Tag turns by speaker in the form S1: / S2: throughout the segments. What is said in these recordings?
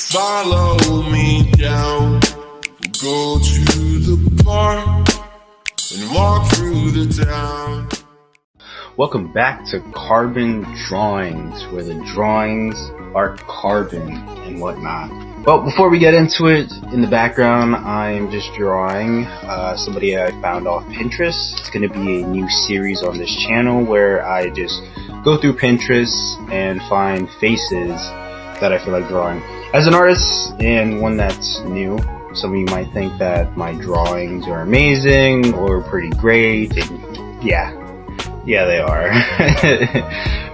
S1: Follow me down, go to the park and walk through the town.
S2: Welcome back to Carbon Drawings, where the drawings are carbon and whatnot. Well, before we get into it, in the background, I'm just drawing somebody I found off Pinterest. It's going to be a new series on this channel where I just go through Pinterest and find faces that I feel like drawing. As an artist, and one that's new, some of you might think that my drawings are amazing or pretty great, and yeah, they are.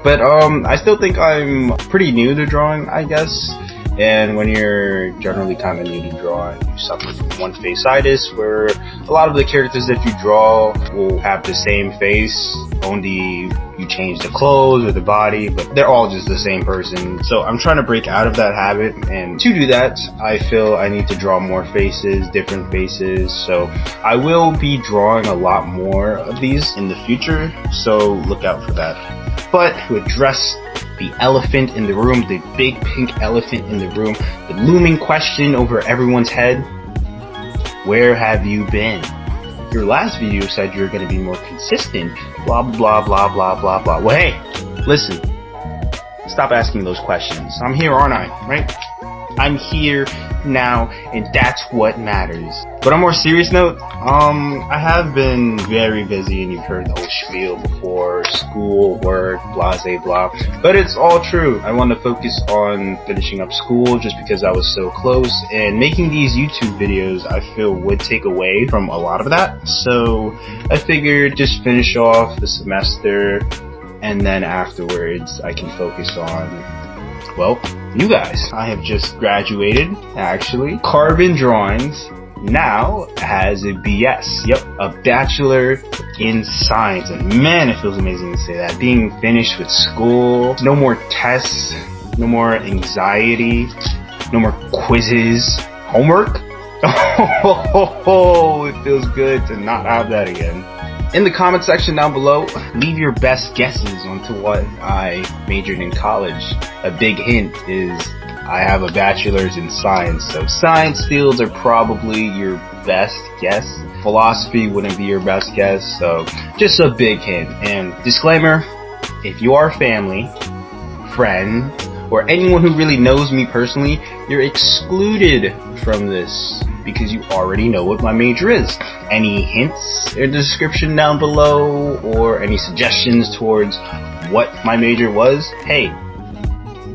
S2: But I still think I'm pretty new to drawing, I guess. And when you're generally kind of new to drawing, you suffer from one face-itis, where a lot of the characters that you draw will have the same face, only you change the clothes or the body, but they're all just the same person. So I'm trying to break out of that habit, and to do that, I feel I need to draw more faces, different faces. So I will be drawing a lot more of these in the future, so look out for that. But to address the elephant in the room, the big pink elephant in the room, the looming question over everyone's head: where have you been? Your last video said you were going to be more consistent, blah blah blah blah blah blah. Well, hey, listen, stop asking those questions. I'm here, aren't I? Right? I'm here now, and that's what matters. But on a more serious note, I have been very busy, and you've heard the whole spiel before: school, work, blah, blah. But it's all true. I want to focus on finishing up school just because I was so close, and making these YouTube videos I feel would take away from a lot of that. So I figured just finish off the semester, and then afterwards I can focus on, well, you guys. I have just graduated, actually. Carbon Drawings now has a BS. Yep, a Bachelor in Science. And man, it feels amazing to say that. Being finished with school, no more tests, no more anxiety, no more quizzes, homework. Oh, it feels good to not have that again. In the comment section down below, leave your best guesses onto what I majored in college. A big hint is I have a bachelor's in science, so science fields are probably your best guess. Philosophy wouldn't be your best guess, so just a big hint. And disclaimer, if you are family, friend, or anyone who really knows me personally, you're excluded from this because you already know what my major is. Any hints in the description down below, or any suggestions towards what my major was, hey,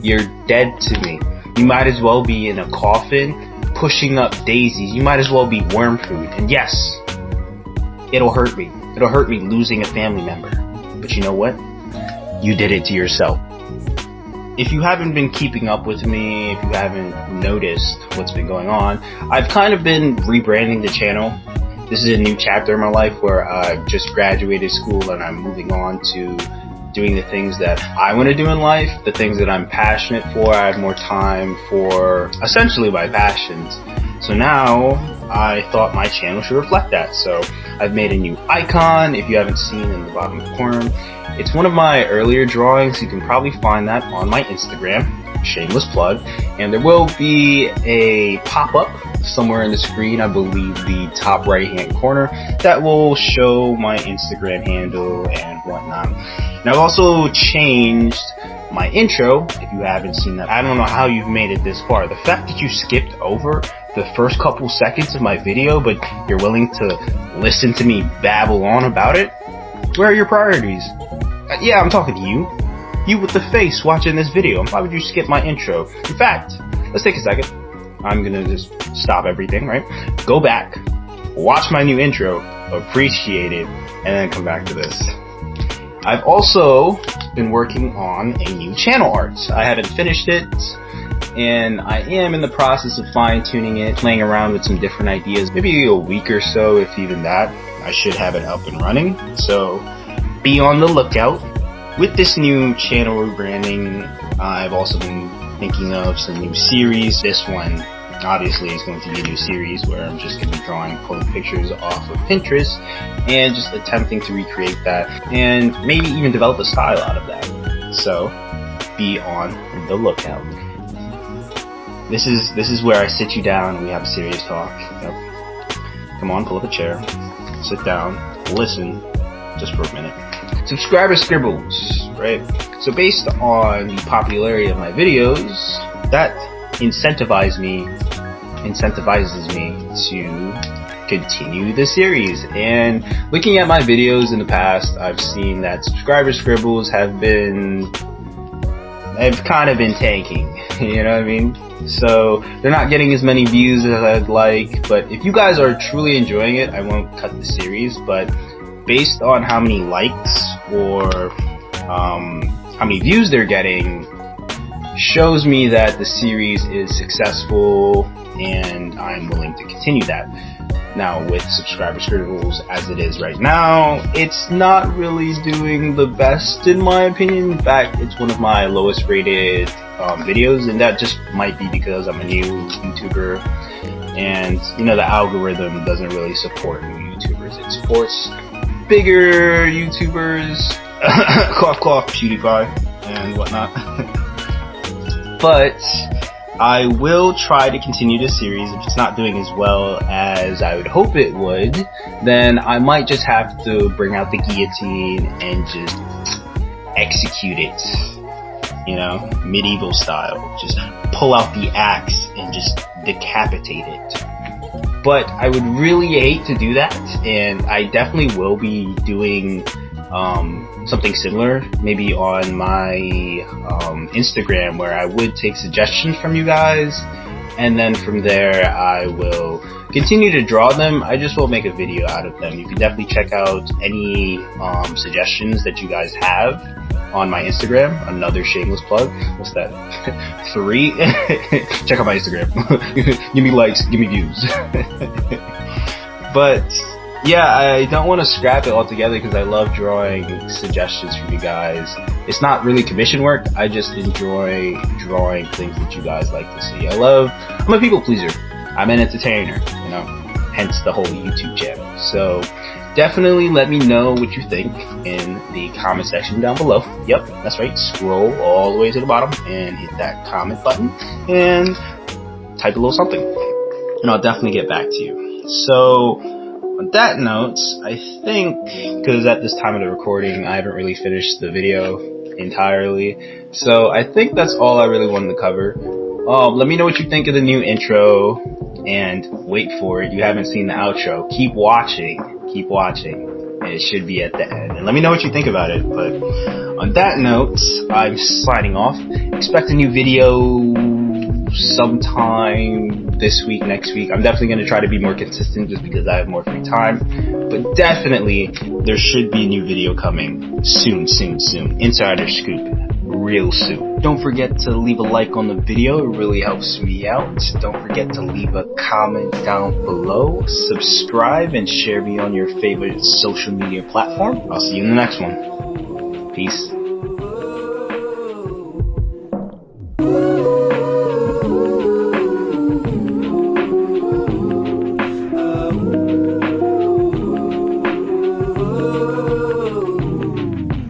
S2: you're dead to me. You might as well be in a coffin pushing up daisies. You might as well be worm food. And yes, it'll hurt me. It'll hurt me losing a family member. But you know what? You did it to yourself. If you haven't been keeping up with me, if you haven't noticed what's been going on, I've kind of been rebranding the channel. This is a new chapter in my life where I've just graduated school and I'm moving on to doing the things that I want to do in life, the things that I'm passionate for. I have more time for essentially my passions. So now I thought my channel should reflect that. So I've made a new icon, if you haven't seen in the bottom corner. It's one of my earlier drawings. You can probably find that on my Instagram, shameless plug. And there will be a pop-up somewhere in the screen, I believe the top right hand corner, that will show my Instagram handle and whatnot. And I've also changed my intro, if you haven't seen that. I don't know how you've made it this far. The fact that you skipped over the first couple seconds of my video, but you're willing to listen to me babble on about it, where are your priorities? Yeah, I'm talking to you. You with the face watching this video. Why would you skip my intro? In fact, let's take a second. I'm gonna just stop everything, right? Go back, watch my new intro, appreciate it, and then come back to this. I've also been working on a new channel art. I haven't finished it, and I am in the process of fine-tuning it, playing around with some different ideas. Maybe a week or so, if even that, I should have it up and running. So be on the lookout. With this new channel rebranding, I've also been thinking of some new series. This one obviously is going to be a new series where I'm just going to be pulling pictures off of Pinterest and just attempting to recreate that and maybe even develop a style out of that. So be on the lookout. This is where I sit you down and we have a serious talk. Yep. Come on, pull up a chair, sit down, listen, just for a minute. Subscriber scribbles, right? So based on the popularity of my videos, that incentivizes me to continue the series. And looking at my videos in the past, I've seen that subscriber scribbles have kind of been tanking. You know what I mean? So they're not getting as many views as I'd like, but if you guys are truly enjoying it, I won't cut the series. But based on how many likes or how many views they're getting, shows me that the series is successful and I'm willing to continue that. Now with subscriber scribbles as it is right now, it's not really doing the best in my opinion. In fact, it's one of my lowest rated videos, and that just might be because I'm a new YouTuber and you know the algorithm doesn't really support new YouTubers. It supports bigger YouTubers, cough cough, PewDiePie and whatnot. But I will try to continue this series. If it's not doing as well as I would hope it would, then I might just have to bring out the guillotine and just execute it, you know, medieval style. Just pull out the axe and just decapitate it. But I would really hate to do that, and I definitely will be doing something similar, maybe on my Instagram, where I would take suggestions from you guys, and then from there I will continue to draw them. I just will make a video out of them. You can definitely check out any suggestions that you guys have on my Instagram. Another shameless plug. What's that? 3? Check out my Instagram. Give me likes, give me views. But yeah, I don't want to scrap it altogether because I love drawing suggestions from you guys. It's not really commission work. I just enjoy drawing things that you guys like to see. I'm a people pleaser. I'm an entertainer, you know, hence the whole YouTube channel. So definitely let me know what you think in the comment section down below. Yep, that's right. Scroll all the way to the bottom and hit that comment button and type a little something, and I'll definitely get back to you. So on that note, I think, because at this time of the recording, I haven't really finished the video entirely, so I think that's all I really wanted to cover. Let me know what you think of the new intro, and wait for it. You haven't seen the outro. Keep watching, and it should be at the end. And let me know what you think about it. But on that note, I'm signing off. Expect a new video sometime this week, next week. I'm definitely going to try to be more consistent just because I have more free time, but definitely there should be a new video coming soon. Insider scoop, real soon. Don't forget to leave a like on the video. It really helps me out. Don't forget to leave a comment down below, subscribe, and share me on your favorite social media platform. I'll see you in the next one. Peace.